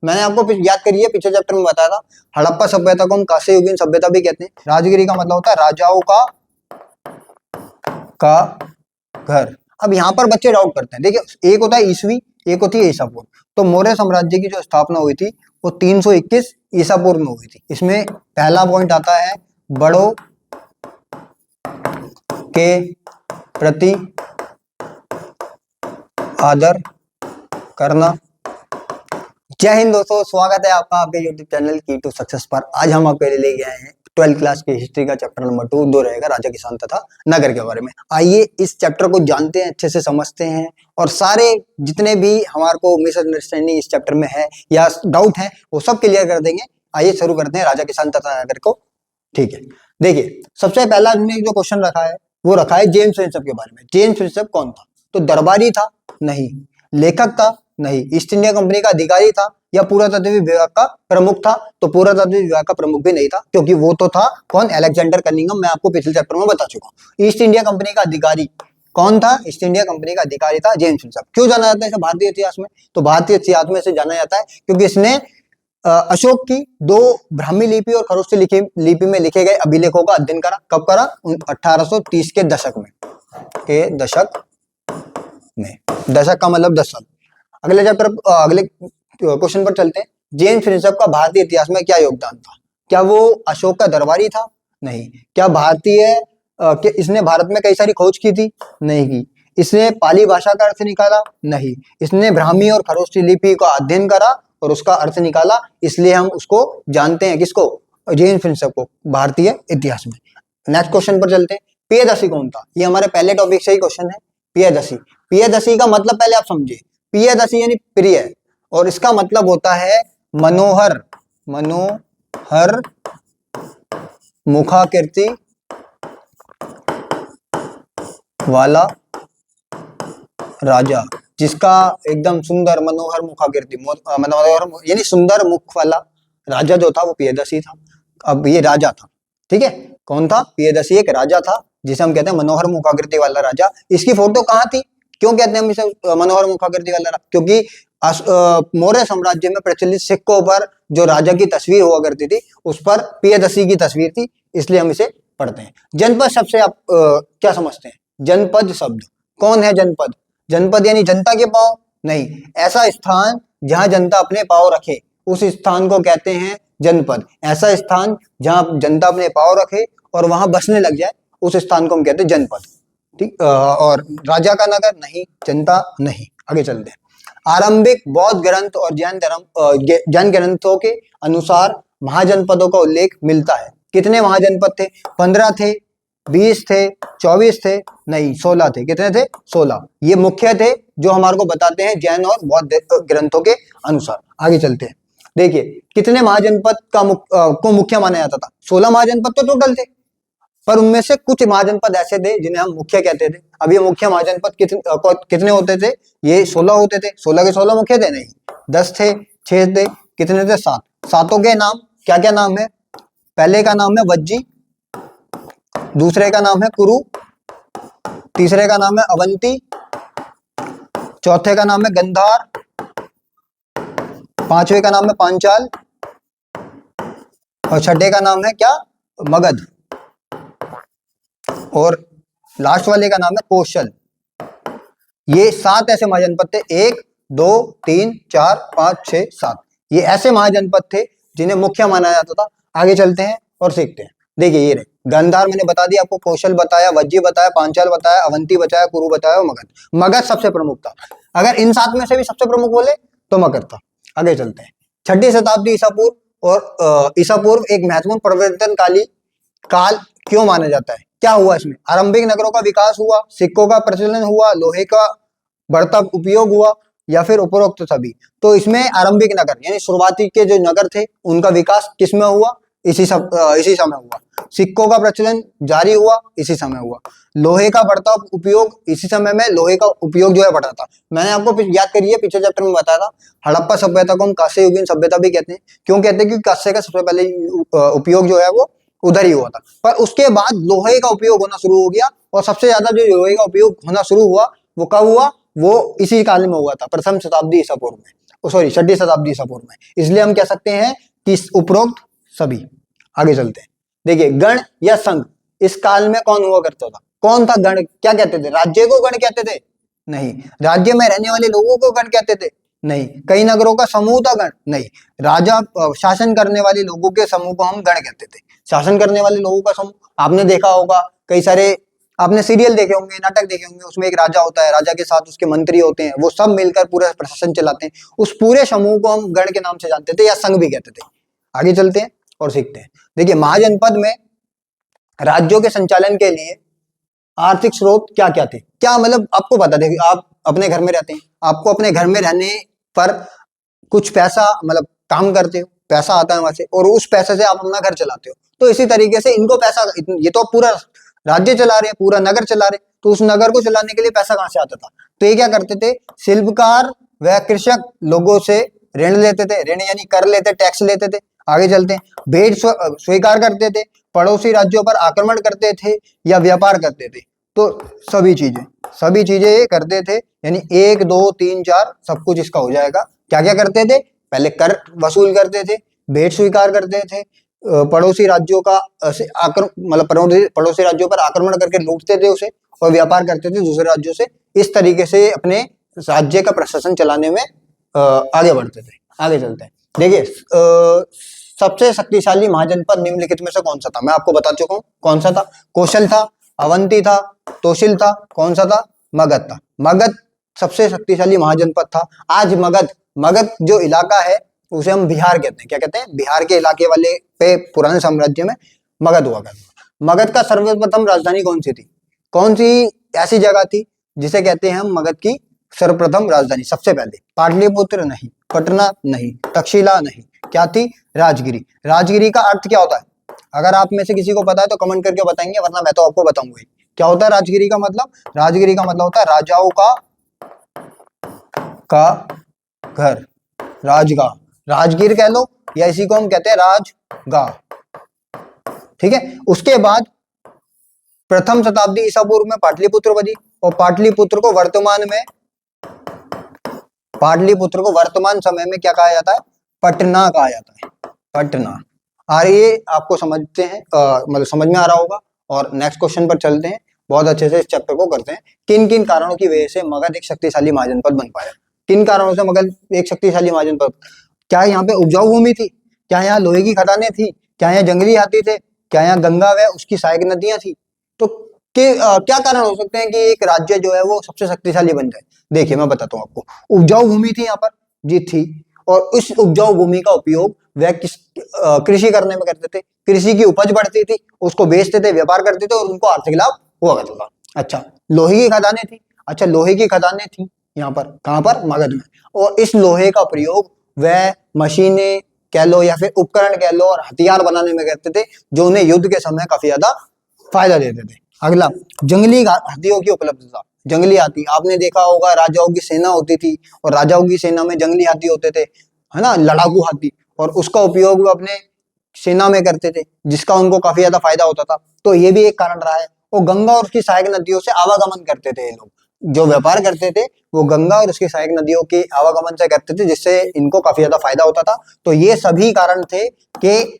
मैंने आपको याद करिए पिछले चैप्टर में बताया था, हड़प्पा सभ्यता को हम कांस्ययुगीन सभ्यता भी कहते हैं। राजगिरी का मतलब होता है राजाओं का घर। अब यहाँ पर बच्चे डाउट करते हैं, देखिए एक होता है ईसवी, एक होती है ईसा पूर्व। तो मौर्य साम्राज्य की जो स्थापना हुई थी वो 321 ईसा पूर्व में हुई थी। इसमें पहला पॉइंट आता है बड़ों के प्रति आदर करना। जय हिंद दोस्तों, स्वागत है आपका आपके YouTube चैनल की टू सक्सेस पर। आज हम आपके लिए ले गए हैं 12th क्लास की हिस्ट्री का चैप्टर नंबर 2 दो रहेगा राजा किसान तथा नगर के बारे में। आइए इस चैप्टर को जानते हैं, अच्छे से समझते हैं और सारे जितने भी हमारे को मिसअंडरस्टैंडिंग इस चैप्टर में है या डाउट है वो सब क्लियर कर देंगे। आइए शुरू करते हैं राजा किसान तथा नगर को। ठीक है, देखिए सबसे पहला हमने जो क्वेश्चन रखा है वो रखा है जेम्स प्रिंसेप के बारे में। जेम्स प्रिंसेप कौन था? तो दरबारी था? नहीं। लेखक था? नहीं। ईस्ट इंडिया कंपनी का अधिकारी था या पुरातत्व विभाग का प्रमुख था? तो पुरातत्व विभाग का प्रमुख भी नहीं था, क्योंकि वो तो था कौन? Alexander Cunningham. मैं आपको पिछले चैप्टर में बता चुका हूँ। ईस्ट इंडिया कंपनी का अधिकारी कौन था? ईस्ट इंडिया कंपनी का अधिकारी था जेम्स प्रिंसेप। क्यों जाना जाता है इसे भारतीय इतिहास में? तो भारतीय इतिहास में इसे जाना जाता है क्योंकि इसने अशोक की 2 ब्राह्मी लिपि और खरोष्ठी लिपि में लिखे गए अभिलेखों का अध्ययन करा। कब करा? 1830 के दशक में। दशक का मतलब 10 साल। अगले क्वेश्चन पर चलते हैं। जेम्स प्रिंसेप का भारतीय इतिहास में क्या योगदान था? क्या वो अशोक का दरबारी था? नहीं। क्या इसने भारत में कई सारी खोज की थी? नहीं की। इसने पाली भाषा का अर्थ निकाला? नहीं। इसने ब्राह्मी और खरोष्ठी लिपि का अध्ययन करा और उसका अर्थ निकाला, इसलिए हम उसको जानते हैं। किसको? जेम्स प्रिंसेप को भारतीय इतिहास में। नेक्स्ट क्वेश्चन पर चलते हैं। पियदसी कौन था? ये हमारे पहले टॉपिक से ही क्वेश्चन है। पियदसी, पियदसी का मतलब पहले आप समझिए। पियदसी यानी प्रिय, और इसका मतलब होता है मनोहर मुखाकृति वाला राजा, जिसका एकदम सुंदर मनोहर मुखाकृति मनोहर यानी सुंदर मुख वाला राजा जो था वो पियदसी था। अब ये राजा था, ठीक है। कौन था? पियदसी एक राजा था जिसे हम कहते हैं मनोहर मुखाकृति वाला राजा। इसकी फोटो कहाँ थी? क्यों कहते हैं हम इसे मनोहर मुखाकृति वाला राजा? क्योंकि मौर्य साम्राज्य में प्रचलित सिक्कों पर जो राजा की तस्वीर हुआ करती थी उस पर पियदसी की तस्वीर थी, इसलिए हम इसे पढ़ते हैं। जनपद शब्द से आप क्या समझते हैं? जनपद शब्द कौन है? जनपद, जनपद यानी जनता के पांव? नहीं। ऐसा स्थान जहां जनता अपने पांव रखे उस स्थान को कहते हैं जनपद। ऐसा स्थान जहां जनता अपने पांव रखे और वहां बसने लग जाए उस स्थान को हम कहते हैं जनपद। ठीक। और राजा का नगर? नहीं। जनता? नहीं। आगे चलते हैं। आरंभिक बौद्ध ग्रंथ और जैन ग्रंथों के अनुसार महाजनपदों का उल्लेख मिलता है। कितने महाजनपद थे? 15 थे, 20 थे, 24 थे? नहीं, 16 थे। कितने थे? 16। ये मुख्य थे जो हमारे को बताते हैं जैन और बौद्ध ग्रंथों के अनुसार। आगे चलते हैं। देखिए कितने महाजनपद को मुख्य माना जाता था? 16 महाजनपद तो टोटल थे, पर उनमें से कुछ महाजनपद ऐसे थे जिन्हें हम मुख्य कहते थे। अब ये मुख्य महाजनपद कितने होते थे? ये 16 होते थे। 16 के 16 मुख्य थे? नहीं, 10 थे, 6 थे, कितने थे? 7। सातों के नाम क्या क्या नाम है? पहले का नाम है वज्जी, दूसरे का नाम है कुरु, तीसरे का नाम है अवंती, चौथे का नाम है गंधार, पांचवे का नाम है पांचाल और छठे का नाम है क्या? मगध, और लास्ट वाले का नाम है कौशल। ये 7 ऐसे महाजनपद थे। 1 2 3 4 5 6 7। ये ऐसे महाजनपद थे जिन्हें मुख्य माना जाता था। आगे चलते हैं और सीखते हैं। देखिए ये रहे गंधार मैंने बता दिया आपको, कौशल बताया, वज्जी बताया, पांचाल बताया, अवंती बताया, कुरु बताया और मगध। मगध सबसे प्रमुख था। अगर इन 7 में से भी सबसे प्रमुख बोले तो मगध था। आगे चलते हैं। 6ठी शताब्दी ईसा पूर्व और ईसा पूर्व एक महत्वपूर्ण परिवर्तनकाली काल क्यों माना जाता है? क्या हुआ इसमें? आरंभिक नगरों का विकास हुआ, सिक्कों का प्रचलन हुआ, लोहे का बढ़ता उपयोग हुआ, या फिर उपरोक्त सभी? तो इसमें आरंभिक नगर यानी शुरुआती के जो नगर थे उनका विकास किसमें हुआ? इसी समय हुआ। सिक्कों का प्रचलन जारी हुआ, इसी समय हुआ। लोहे का बढ़ता उपयोग, इसी समय में लोहे का उपयोग जो है बढ़ा था। मैंने आपको याद करिए पिछले चैप्टर में बताया था हड़प्पा सभ्यता को हम कांस्ययुगीन सभ्यता भी कहते हैं। क्यों कहते हैं? क्योंकि कांस्य का सबसे पहले उपयोग जो है वो उधर ही हुआ था। पर उसके बाद लोहे का उपयोग होना शुरू हो गया, और सबसे ज्यादा जो लोहे का उपयोग होना शुरू हुआ वो कब हुआ? वो इसी काल में हुआ था, प्रथम शताब्दी ईसा पूर्व में। सॉरी 6ठी शताब्दी ईसा पूर्व में, इसलिए हम कह सकते हैं कि उपरोक्त सभी। आगे चलते हैं। देखिए गण या संघ इस काल में कौन हुआ करता था? कौन था गण? क्या कहते थे? राज्य को गण कहते थे? नहीं। राज्य में रहने वाले लोगों को गण कहते थे? नहीं। कई नगरों का समूह था गण? नहीं। राजा शासन करने वाले लोगों के समूह को हम गण कहते थे। शासन करने वाले लोगों का समूह आपने देखा होगा, कई सारे आपने सीरियल देखे होंगे, नाटक देखे होंगे, उसमें एक राजा होता है, राजा के साथ उसके मंत्री होते हैं, वो सब मिलकर पूरा प्रशासन चलाते हैं। उस पूरे समूह को हम गण के नाम से जानते थे या संघ भी कहते थे। आगे चलते हैं और सीखते हैं। देखिए महाजनपद में राज्यों के संचालन के लिए आर्थिक स्रोत क्या क्या थे? क्या मतलब आपको बता दें, आप अपने घर में रहते हैं, आपको अपने घर में रहने पर कुछ पैसा मतलब काम करते हो, पैसा आता है वहां से, और उस पैसे से आप अपना घर चलाते हो। तो इसी तरीके से इनको पैसा, ये तो पूरा राज्य चला रहे हैं, पूरा नगर चला रहे हैं, तो उस नगर को चलाने के लिए पैसा कहां से आता था? तो ये क्या करते थे? शिल्पकार व कृषक लोगों से ऋण लेते थे, ऋण यानी कर लेते, टैक्स लेते थे। आगे चलते हैं। भेंट स्वीकार करते थे, पड़ोसी राज्यों पर आक्रमण करते थे या व्यापार करते थे। तो सभी चीजें ये करते थे, यानी 1 2 3 4 सब कुछ इसका हो जाएगा। क्या क्या करते थे? पहले कर वसूल करते थे, भेंट स्वीकार करते थे, पड़ोसी राज्यों का मतलब पड़ोसी राज्यों पर आक्रमण करके लूटते थे उसे, और व्यापार करते थे दूसरे राज्यों से। इस तरीके से अपने राज्य का प्रशासन चलाने में आगे बढ़ते थे। आगे चलते हैं। देखिए सबसे शक्तिशाली महाजनपद निम्नलिखित में से कौन सा था? मैं आपको बता चुका हूं कौन सा था। कौशल था, अवंती था, तोशिल था, कौन सा था? मगध था। मगध सबसे शक्तिशाली महाजनपद था। आज मगध जो इलाका है उसे हम बिहार कहते हैं। क्या कहते हैं? बिहार के इलाके वाले पे पुराने साम्राज्य में मगध हुआ करता। मगध का सर्वप्रथम राजधानी कौन सी थी? कौन सी ऐसी जगह थी जिसे कहते हैं हम मगध की सर्वप्रथम राजधानी? सबसे पहले पाटलिपुत्र नहीं, पटना नहीं, तक्षशिला नहीं, क्या थी? राजगिरी। राजगिरी का अर्थ क्या होता है? अगर आप में से किसी को पता है तो कमेंट करके बताएंगे, वरना मैं तो आपको बताऊंगा ही। क्या होता है राजगिरी का मतलब? राजगिरी का मतलब होता है राजाओं का घर, राजगाह। राजगीर कह लो या इसी को हम कहते हैं राजगाह। ठीक है। उसके बाद प्रथम शताब्दी ईसा पूर्व में पाटलिपुत्र बनी, और पाटलिपुत्र को वर्तमान समय में क्या कहा जाता है? पटना कहा जाता है। पटना। और ये आपको समझते हैं, मतलब समझ में आ रहा होगा। और नेक्स्ट क्वेश्चन पर चलते हैं। बहुत अच्छे से इस चैप्टर को करते हैं। किन किन कारणों की वजह से मगध एक शक्तिशाली महाजनपद बन पाया? किन कारणों से मगध एक शक्तिशाली महाजनपद? क्या यहाँ पे उपजाऊ भूमि थी? क्या यहाँ लोहे की खदानें थी? क्या यहाँ जंगली हाथी थे? क्या यहाँ गंगा व उसकी सहायक नदियां थी? तो क्या कारण हो सकते हैं कि एक राज्य जो है वो सबसे शक्तिशाली बन जाए? देखिए मैं बताता हूँ आपको। उपजाऊ भूमि थी यहाँ पर जी, थी। और उस उपजाऊ भूमि का उपयोग वह कृषि करने में करते थे। कृषि की उपज बढ़ती थी, उसको बेचते थे, व्यापार करते थे, और उनको आर्थिक लाभ हुआ करता था। अच्छा, लोहे की खदानें थी। अच्छा, लोहे की खदानें थी यहाँ पर, कहाँ पर? मगध में। और इस लोहे का प्रयोग वह मशीनें कह लो या फिर उपकरण कह लो और हथियार बनाने में करते थे, जो उन्हें युद्ध के समय काफी ज्यादा फायदा देते थे। अगला, जंगली हाथियों की उपलब्धता। जंगली हाथी आपने देखा होगा, राजाओं की सेना होती थी और राजाओं की सेना में जंगली हाथी होते थे, है ना, लड़ाकू हाथी, और उसका उपयोग वो अपने सेना में करते थे, जिसका उनको काफी ज्यादा फायदा होता था। तो ये भी एक कारण रहा है। वो गंगा और उसकी सहायक नदियों से आवागमन करते थे। ये लोग जो व्यापार करते थे वो गंगा और उसकी सहायक नदियों के आवागमन से करते थे, जिससे इनको काफी ज्यादा फायदा होता था। तो ये सभी कारण थे कि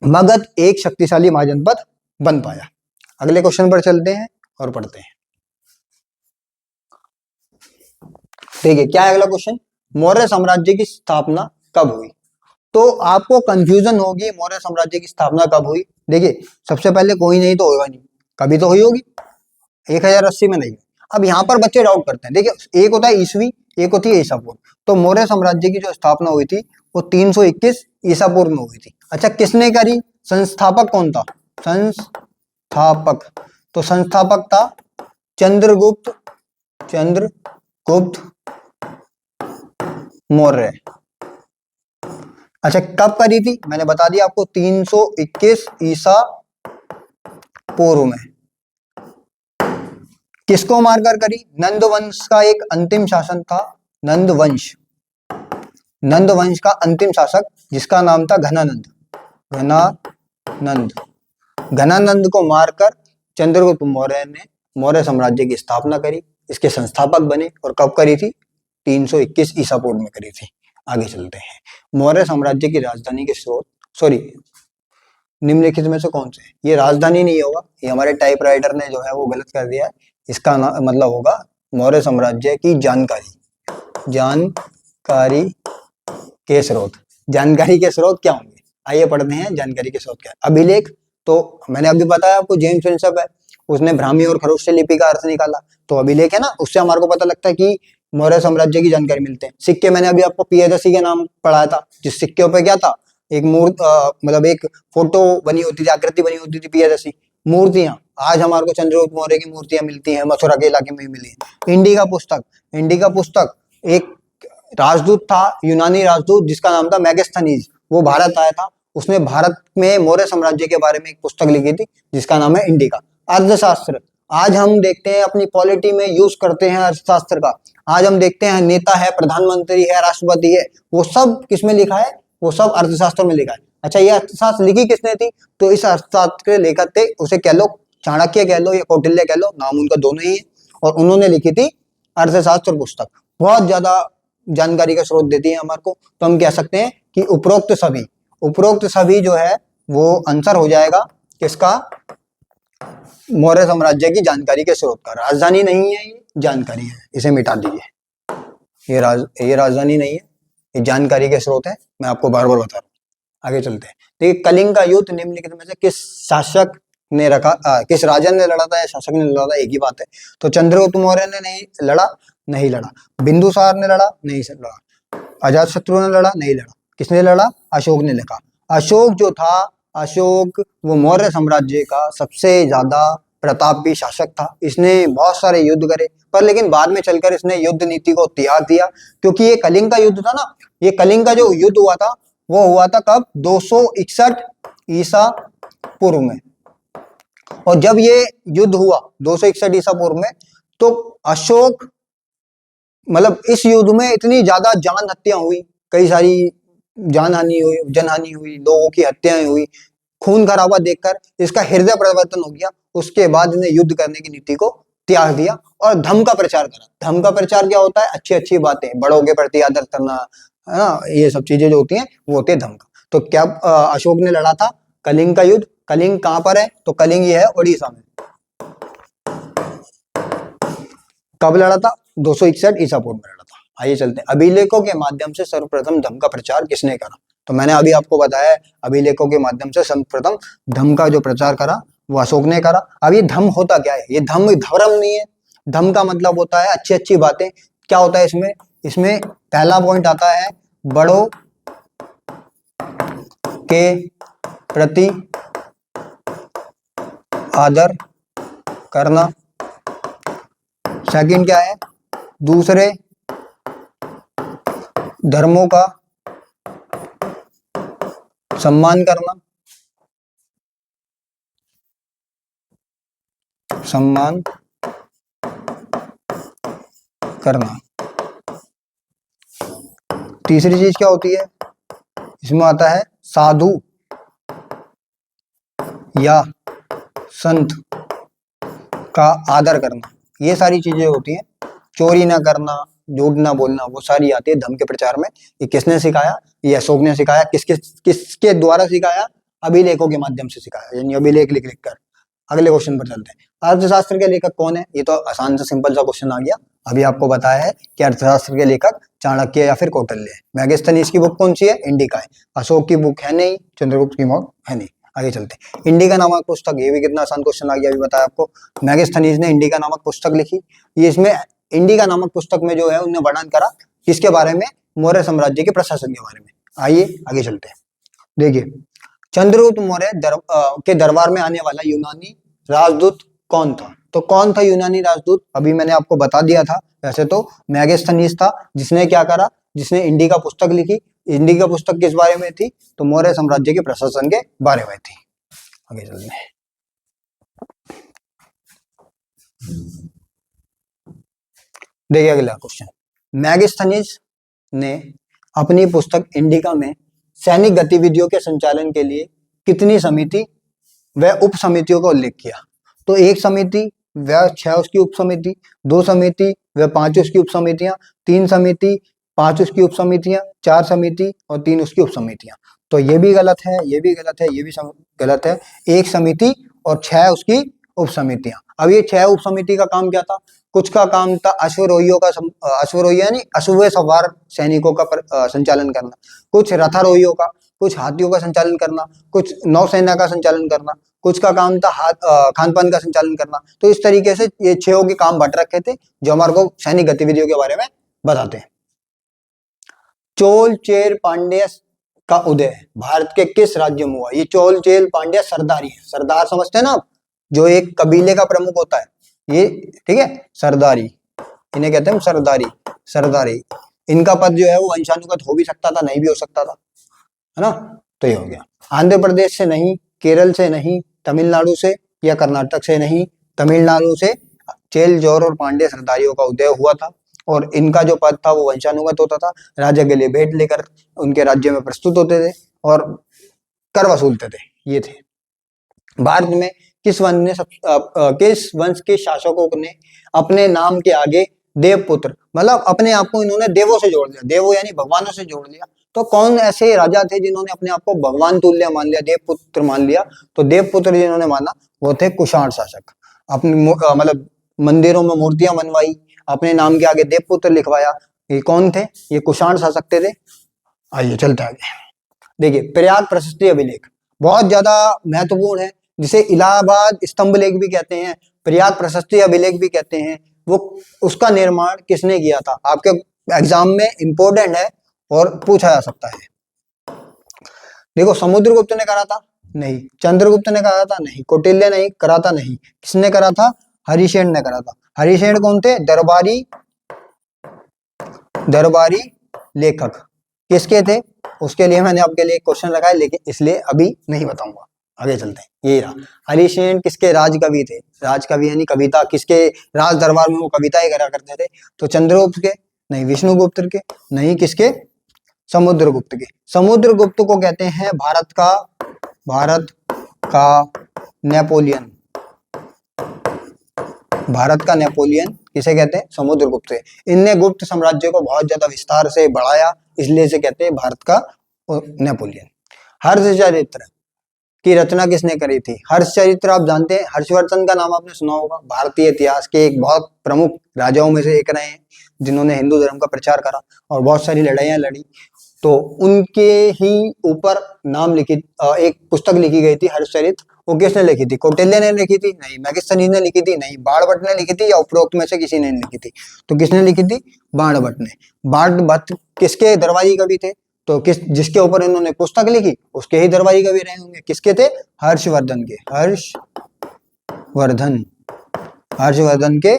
मगध एक शक्तिशाली महाजनपद बन पाया। अगले क्वेश्चन पर चलते हैं और पढ़ते हैं। देखिए क्या है अगला क्वेश्चन? मौर्य साम्राज्य की स्थापना कब हुई? तो आपको कंफ्यूजन होगी, मौर्य साम्राज्य की स्थापना कब हुई? देखिए सबसे पहले कोई नहीं तो होगा नहीं, कभी तो हुई होगी। 1080 में नहीं। अब यहाँ पर बच्चे डाउट करते हैं। देखिए एक होता है ईसवी, एक होती है ईसा पूर्व। तो मौर्य साम्राज्य की जो स्थापना हुई थी वो 321 ईसा पूर्व में हुई थी। अच्छा, किसने करी? संस्थापक कौन था? संस्थापक, तो संस्थापक था चंद्रगुप्त मौर्य। अच्छा, कब करी थी? मैंने बता दिया आपको, 321 ईसा पूर्व में। किसको मारकर करी? नंद वंश का एक अंतिम शासन था, नंद वंश का अंतिम शासक, जिसका नाम था घनानंद को मारकर चंद्रगुप्त मौर्य ने मौर्य साम्राज्य की स्थापना करी। इसके संस्थापक बने। और कब करी थी? 321 ईसा पूर्व में करी थी। आगे चलते हैं। मौर्य साम्राज्य की राजधानी के स्रोत, सॉरी, निम्नलिखित में से कौन से, ये राजधानी नहीं होगा, ये हमारे टाइपराइटर ने जो है वो गलत कर दिया है। इसका मतलब होगा मौर्य साम्राज्य की जानकारी, जानकारी के स्रोत। जानकारी के स्रोत क्या होंगे, आइए पढ़ते हैं जानकारी के स्रोत क्या है। अभिलेख, तो मैंने अभी बताया आपको, जेम्स विन्सेप है, उसने ब्राह्मी और खरोष्ट लिपि का अर्थ निकाला, तो अभिलेख है ना, उससे हमारे को पता लगता है कि मौर्य साम्राज्य की जानकारी मिलते हैं। सिक्के, मैंने अभी आपको पियदसी के नाम पढ़ाया था, जिस सिक्के पे क्या था, एक मतलब एक फोटो बनी होती थी, आकृति बनी होती थी, पियदसी। मूर्तियां, आज हमारे को चंद्रगुप्त मौर्य की मूर्तियां मिलती हैं, मथुरा के इलाके में मिली है। इंडिका पुस्तक, इंडिका पुस्तक एक राजदूत था, यूनानी राजदूत, जिसका नाम था मैगस्थनीज, वो भारत आया था, उसने भारत में मौर्य साम्राज्य के बारे में एक पुस्तक लिखी थी जिसका नाम है इंडिका। अर्थशास्त्र, आज हम देखते हैं अपनी पॉलिटी में यूज करते हैं अर्थशास्त्र का, आज हम देखते हैं नेता है, प्रधानमंत्री है, राष्ट्रपति है, वो सब किसमें लिखा है, वो सब अर्थशास्त्र में लिखा है। अच्छा, ये अर्थशास्त्र लिखी किसने थी, तो इस अर्थशास्त्र के लेखक थे, उसे कह लो चाणक्य कह लो या कौटिल्य कह लो, नाम उनका दोनों ही है, और उन्होंने लिखी थी अर्थशास्त्र पुस्तक। बहुत ज्यादा जानकारी का स्रोत देती है हमारे को, तो हम कह सकते हैं कि उपरोक्त सभी जो है वो आंसर हो जाएगा किसका, मौर्य साम्राज्य की जानकारी के स्रोत का। राजधानी नहीं है, ये जानकारी है, इसे मिटा दीजिए। ये राजधानी नहीं है, ये जानकारी के स्रोत है, मैं आपको बार बार बता रहा हूँ। आगे चलते हैं। देखिए, कलिंग का युद्ध निम्नलिखित में से किस शासक ने किस राजा ने लड़ा था या शासक ने लड़ा था, एक ही बात है। तो चंद्रगुप्त मौर्य ने नहीं लड़ा। बिंदुसार ने लड़ा, नहीं लड़ा। अजातशत्रु ने लड़ा, नहीं लड़ा। किसने लड़ा, अशोक ने लड़ा। अशोक जो था, अशोक वो मौर्य साम्राज्य का सबसे ज्यादा प्रतापी शासक था। इसने बहुत सारे युद्ध करे, पर लेकिन बाद में चलकर इसने युद्ध नीति को त्याग दिया, क्योंकि ये कलिंग का युद्ध था ना, ये कलिंग का जो युद्ध हुआ था वो हुआ था कब, 261 ईसा पूर्व में। और जब ये युद्ध हुआ 261 ईसा पूर्व में, तो अशोक, मतलब इस युद्ध में इतनी ज्यादा जान हत्या हुई, कई सारी जनहानि हुई, लोगों की हत्याएं हुई, खून खराबा देखकर इसका हृदय परिवर्तन हो गया। उसके बाद इन्हें युद्ध करने की नीति को त्याग दिया और धर्म का प्रचार करा। धर्म का प्रचार क्या होता है, अच्छी अच्छी बातें, बड़ों के प्रति आदर करना, है ना, ये सब चीजें जो होती हैं वो होती है धर्म का। तो क्या अशोक ने लड़ा था कलिंग का युद्ध। कलिंग कहां पर है, तो कलिंग ये है उड़ीसा में। कब लड़ा था, 261 ईसा पूर्व में लड़ा था। आइए चलते हैं। अभिलेखों के माध्यम से सर्वप्रथम धर्म का प्रचार किसने करा, तो मैंने अभी आपको बताया, अभिलेखों के माध्यम से सर्वप्रथम धर्म का जो प्रचार करा वो अशोक ने करा। अब ये धर्म होता क्या है, ये धर्म नहीं है। धर्म का मतलब होता है अच्छी अच्छी बातें। क्या होता है इसमें पहला पॉइंट आता है बड़ों के प्रति आदर करना। सेकंड क्या है, दूसरे धर्मों का सम्मान करना, तीसरी चीज क्या होती है, इसमें आता है साधु या संत का आदर करना। ये सारी चीजें होती हैं। चोरी ना करना, झूठ ना बोलना, वो सारी आती है धर्म के प्रचार में। ये किसने सिखाया, ये अशोक ने सिखाया। किसके द्वारा सिखाया, अभिलेखों के माध्यम से सिखाया, यानी अभिलेख लिख कर। अगले क्वेश्चन पर चलते हैं। अर्थशास्त्र के लेखक कौन है, ये तो आसान सा सिंपल सा क्वेश्चन आ गया। अभी आपको बताया है कि अर्थशास्त्र के लेखक चाणक्य या फिर कौटिल्य है। मैगस्थनीज की बुक कौन सी है, इंडिका है। अशोक की बुक है नहीं, चंद्रगुप्त की बुक है नहीं। आगे चलते हैं। इंडिका नामक पुस्तक, ये भी कितना आसान क्वेश्चन आ गया, अभी बताया आपको। मैगस्थनीज ने इंडिका नामक पुस्तक लिखी। ये इसमें इंडिका नामक पुस्तक में जो है उन्होंने वर्णन करा किसके बारे में, मौर्य साम्राज्य के प्रशासन के बारे में। आइए आगे चलते हैं। देखिए, चंद्रगुप्त मौर्य के दरबार में आने वाला यूनानी राजदूत कौन था, तो कौन था यूनानी राजदूत, अभी मैंने आपको बता दिया था। वैसे तो मैगस्थनीज था, जिसने क्या करा, जिसने इंडिका पुस्तक लिखी। इंडिका पुस्तक किस बारे में थी, तो मौर्य साम्राज्य के प्रशासन के बारे में थी। आगे चलते हैं। देखिए अगला क्वेश्चन, मैगस्थनीज ने अपनी पुस्तक इंडिका में सैनिक गतिविधियों के संचालन के लिए कितनी समिति व उप समितियों का उल्लेख किया, तो एक समिति व 6 उसकी उप समिति, 2 समिति वह 5 उसकी उप समितियां, 3 समिति, 5 उसकी उप समितियां, 4 समिति और 3 उसकी उप समितियां। तो ये भी गलत है, ये भी गलत है, ये भी गलत है। 1 समिति और 6 उसकी उप समितियां। अब ये 6 उप समिति का काम क्या था? कुछ का काम था अश्वरोहियों का अश्वरोही यानी अश्व सवार सैनिकों का संचालन करना, कुछ रथारोहियों का, कुछ हाथियों का संचालन करना, कुछ नौसेना का संचालन करना, कुछ का काम था खान पान का संचालन करना। तो इस तरीके से ये 6 के काम बट रखे थे जो हमारे को सैनिक गतिविधियों के बारे में बताते हैं। चोल चेर पांड्य का उदय भारत के किस राज्य में हुआ? ये चोल चेल पांड्य सरदारी है, सरदार समझते हैं ना आप, जो एक कबीले का प्रमुख होता है ये, ठीक है, सरदारी, इन्हें कहते हैं सरदारी। सरदारी इनका पद जो है वो वंशानुगत हो भी सकता था, नहीं भी हो सकता था, है ना। तो ये हो गया। आंध्र प्रदेश से नहीं, केरल से नहीं, तमिलनाडु से या कर्नाटक से नहीं, तमिलनाडु से चेल जोर और पांड्य सरदारियों का उदय हुआ था और इनका जो पद था वो वंशानुगत होता था। राजा के लिए भेंट लेकर उनके राज्य में प्रस्तुत होते थे और कर वसूलते थे, ये थे। भारत में किस वंश के शासकों ने अपने नाम के आगे देवपुत्र, मतलब अपने आप को इन्होंने देवों से जोड़ लिया, देवों यानी भगवानों से जोड़ लिया। तो कौन ऐसे राजा थे जिन्होंने अपने आप को भगवान तुल्य मान लिया, देवपुत्र मान लिया? तो देवपुत्र जिन्होंने माना वो थे कुषाण शासक। अपने मतलब मंदिरों में मूर्तियां बनवाई, अपने नाम के आगे देवपुत्र लिखवाया, ये कौन थे? ये कुषाण शासक थे। आइए चलते आगे। देखिए प्रयाग प्रशस्ति अभिलेख बहुत ज्यादा महत्वपूर्ण है, जिसे इलाहाबाद स्तंभ लेख भी कहते हैं, प्रयाग प्रशस्ति अभिलेख भी कहते हैं। वो उसका निर्माण किसने किया था? आपके एग्जाम में इंपॉर्टेंट है और पूछा जा सकता है। देखो समुद्रगुप्त ने करा था? नहीं। चंद्रगुप्त ने करा था? नहीं। कौटिल्य ने करा था? नहीं। किसने करा था? हरिशेन ने करा था। हरिशेन कौन थे? दरबारी लेखक। किसके थे? उसके लिए मैंने आपके लिए क्वेश्चन रखा है, लेकिन इसलिए अभी नहीं बताऊंगा, आगे चलते हैं। ये रहा हरिशेन किसके राजकवि थे? राजकवि यानी कविता, किसके राज दरबार में वो कविताएं करा करते थे? तो चंद्रगुप्त के? नहीं। विष्णुगुप्त के? नहीं। किसके? समुद्रगुप्त के। समुद्रगुप्त को कहते हैं भारत का नेपोलियन। भारत का नेपोलियन किसे कहते हैं? समुद्रगुप्त। इनने गुप्त साम्राज्य को बहुत ज्यादा विस्तार से बढ़ाया, इसलिए इसे कहते हैं भारत का नेपोलियन। हर्षचरित्र की रचना किसने करी थी? हर्षचरित्र आप जानते हैं, हर्षवर्धन का नाम आपने सुना होगा, भारतीय इतिहास के एक बहुत प्रमुख राजाओं में से एक रहे हैं, जिन्होंने हिंदू धर्म का प्रचार करा और बहुत सारी लड़ाइयां लड़ी। तो उनके ही ऊपर नाम लिखी, एक पुस्तक लिखी गई थी हर्षचरित्र। वो किसने लिखी थी? कौटिल्य ने लिखी थी? नहीं। मैगस्थनीज ने लिखी थी? नहीं। बाणभट्ट ने लिखी थी या उपरोक्त में से किसी ने लिखी थी? तो किसने लिखी थी? बाणभट्ट ने। बाणभट्ट किसके दरबारी कवि थे? तो जिसके ऊपर इन्होंने पुस्तक लिखी उसके ही दरबारी कवि रहे होंगे। किसके थे? हर्षवर्धन के। हर्षवर्धन के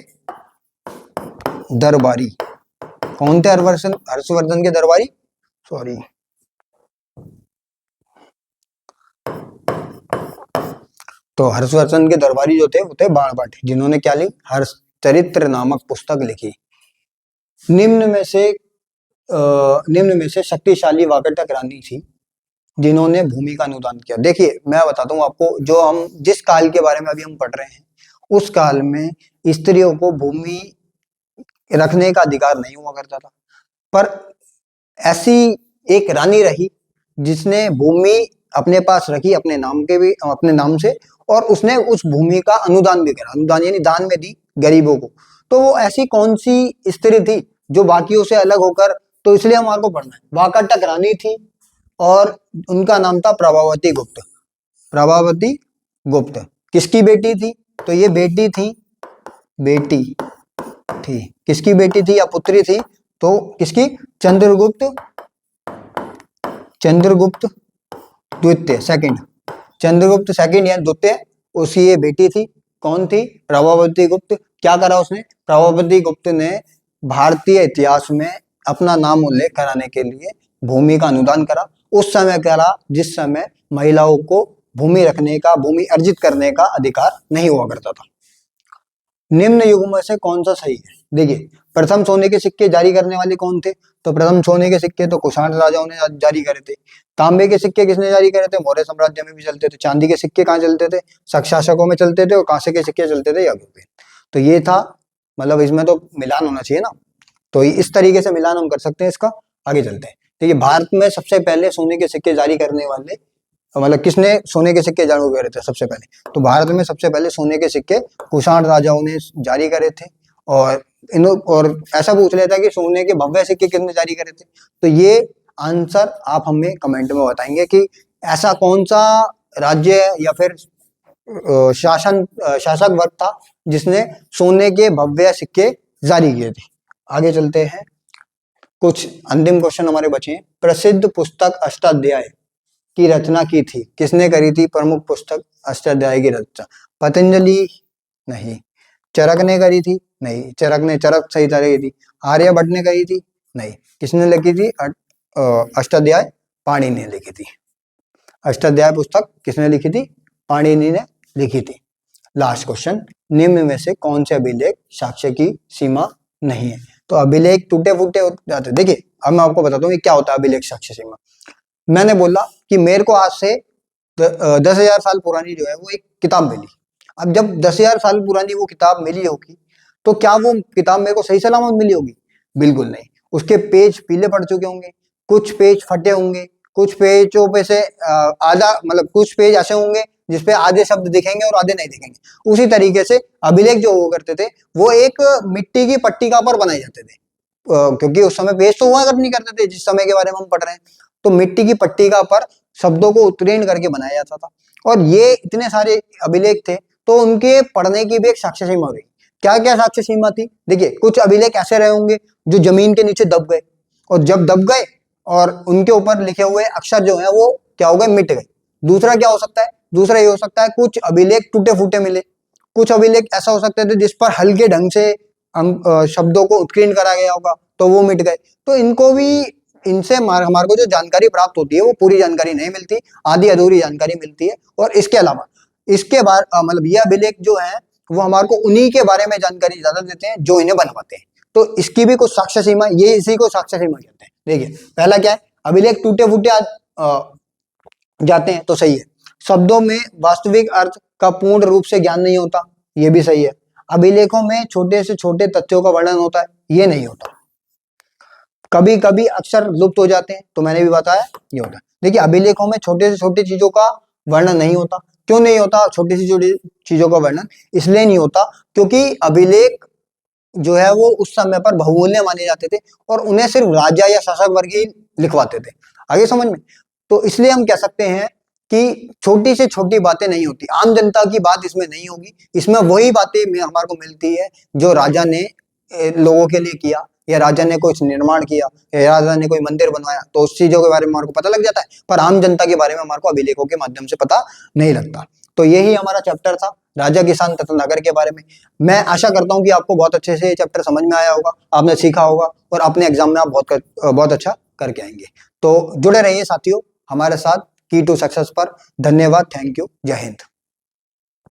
दरबारी। कौन थे हर्षवर्धन के दरबारी? सॉरी, तो हर्षवर्धन के दरबारी जो थे वो थे बाणभट्ट, जिन्होंने क्या लिखी? हर्षचरित्र नामक पुस्तक लिखी। निम्न में से शक्तिशाली वाकाटक रानी थी जिन्होंने भूमि का अनुदान किया। देखिए मैं बताता हूँ आपको, जो हम जिस काल के बारे में अभी हम पढ़ रहे हैं, उस काल में स्त्रियों को भूमि रखने का अधिकार नहीं हुआ करता था, पर ऐसी एक रानी रही जिसने भूमि अपने पास रखी, अपने नाम से, और उसने उस भूमि का अनुदान भी करा। अनुदान यानी दान में दी गरीबों को। तो वो ऐसी कौन सी स्त्री थी जो बाकियों से अलग होकर, तो इसलिए हमारे को पढ़ना है। वाकाटक रानी थी और उनका नाम था प्रभावती गुप्त। प्रभावती गुप्त किसकी बेटी थी? तो ये बेटी थी किसकी बेटी थी या पुत्री थी? तो किसकी? चंद्रगुप्त द्वितीय, सेकंड। चंद्रगुप्त सेकंड या द्वितीय, उसकी ये बेटी थी। कौन थी? प्रभावती गुप्त। क्या करा उसने? प्रभावती गुप्त ने भारतीय इतिहास में अपना नाम उल्लेख कराने के लिए भूमि का अनुदान करा। उस समय करा जिस समय महिलाओं को भूमि रखने का, भूमि अर्जित करने का अधिकार नहीं हुआ करता था। निम्न युग में से कौन सा सही है? देखिए प्रथम सोने के सिक्के जारी करने वाले कौन थे? तो प्रथम सोने के सिक्के तो कुषाण राजाओं ने जारी करे थे। तांबे के सिक्के किसने जारी करे थे? मौर्य साम्राज्य में भी चलते थे। चांदी के सिक्के कहाँ चलते थे? शक शासकों में चलते थे, और कांसे के सिक्के चलते थे यादवों के। तो ये था मतलब इसमें तो मिलान होना चाहिए ना, तो इस तरीके से मिलान हम कर सकते हैं इसका। आगे चलते हैं। देखिए भारत में सबसे पहले सोने के सिक्के जारी करने वाले, मतलब किसने सोने के सिक्के जारी करे थे सबसे पहले, तो भारत में सबसे पहले सोने के सिक्के कुषाण राजाओं ने जारी करे थे। और इन और ऐसा पूछ लेता है कि सोने के भव्य सिक्के किसने जारी करे थे, तो ये आंसर आप हमें कमेंट में बताएंगे कि ऐसा कौन सा राज्य या फिर शासक वर्ग था जिसने सोने के भव्य सिक्के जारी किए थे। आगे चलते हैं। कुछ अंतिम क्वेश्चन हमारे बचे हैं। प्रसिद्ध पुस्तक अष्टाध्याय की रचना की थी, किसने करी थी प्रमुख पुस्तक अष्टाध्याय की रचना? पतंजलि? नहीं। चरक ने करी थी? नहीं। चरक सही तरह थी। आर्यभट्ट ने करी थी? नहीं। किसने लिखी थी अष्टाध्याय? पाणिनि ने लिखी थी। अष्टाध्याय पुस्तक किसने लिखी थी? पाणिनि ने लिखी थी। लास्ट क्वेश्चन, निम्न में से कौन से अभिलेख साक्ष्य की सीमा नहीं है? तो अभिलेख टूटे फूटे हो जाते। देखिए अब मैं आपको बताता हूँ क्या होता है अभिलेख साक्ष्य सीमा। मैंने बोला कि मेरे को आज से 10,000 साल पुरानी जो है वो एक किताब मिली। अब जब 10,000 साल पुरानी वो किताब मिली होगी, तो क्या वो किताब मेरे को सही सलामत मिली होगी? बिल्कुल नहीं। उसके पेज पीले पड़ चुके होंगे, कुछ पेज फटे होंगे, कुछ पेजों पे से आधा मतलब कुछ पेज ऐसे होंगे जिसपे आधे शब्द दिखेंगे और आधे नहीं दिखेंगे। उसी तरीके से अभिलेख जो हुआ करते थे वो एक मिट्टी की पट्टिका पर बनाए जाते थे, क्योंकि उस समय पेज तो हुआ नहीं करते थे जिस समय के बारे में हम पढ़ रहे हैं। तो मिट्टी की पट्टिका पर शब्दों को उत्कीर्ण करके बनाया जाता था, और ये इतने सारे अभिलेख थे तो उनके पढ़ने की भी एक साक्ष्य सीमा हुई। क्या क्या साक्ष्य सीमा थी? देखिए कुछ अभिलेख ऐसे रहे होंगे जो जमीन के नीचे दब गए, और जब दब गए और उनके ऊपर लिखे हुए अक्षर जो है वो क्या हो गए? मिट गए। दूसरा क्या हो सकता है? दूसरा ये हो सकता है कुछ अभिलेख टूटे फूटे मिले, कुछ अभिलेख ऐसा हो सकते थे जिस पर हल्के ढंग से शब्दों को उत्कीर्ण करा गया होगा तो वो मिट गए। तो इनको भी इनसे हमारे को जो जानकारी प्राप्त होती है वो पूरी जानकारी नहीं मिलती, आधी अधूरी जानकारी मिलती है। और इसके अलावा इसके बाद मतलब ये अभिलेख जो है वो हमारे को उन्हीं के बारे में जानकारी ज्यादा देते हैं जो इन्हें बनवाते हैं। तो इसकी भी कुछ साक्ष्य सीमा, ये इसी को साक्ष्य सीमा कहते हैं। देखिए पहला क्या है? अभिलेख टूटे फूटे जाते हैं तो सही है। शब्दों में वास्तविक अर्थ का पूर्ण रूप से ज्ञान नहीं होता, ये भी सही है। अभिलेखों में छोटे से छोटे तथ्यों का वर्णन होता है, ये नहीं होता। कभी कभी अक्षर लुप्त हो जाते हैं, तो मैंने भी बताया ये होता है। देखिए अभिलेखों में छोटे से छोटे चीजों का वर्णन नहीं होता। क्यों नहीं होता छोटी सी छोटी चीजों का वर्णन? इसलिए नहीं होता क्योंकि अभिलेख जो है वो उस समय पर बहुमूल्य माने जाते थे और उन्हें सिर्फ राजा या शासक वर्ग ही लिखवाते थे। आगे समझ में? तो इसलिए हम कह सकते हैं कि छोटी से छोटी बातें नहीं होती, आम जनता की बात इसमें नहीं होगी। इसमें वही बातें हमारे को मिलती है जो राजा ने लोगों के लिए किया, या राजा ने कुछ निर्माण किया, या राजा ने कोई मंदिर बनवाया, तो उस चीजों के बारे में हमारे को पता लग जाता है। पर आम जनता के बारे में हमारे को अभिलेखों के माध्यम से पता नहीं लगता। तो यही हमारा चैप्टर था राजा, किसान तथा नगर के बारे में। मैं आशा करता हूँ कि आपको बहुत अच्छे से ये चैप्टर समझ में आया होगा, आपने सीखा होगा और अपने एग्जाम में आप बहुत अच्छा करके आएंगे। तो जुड़े रहिए साथियों हमारे साथ की टू सक्सेस पर। धन्यवाद, थैंक यू, जय हिंद।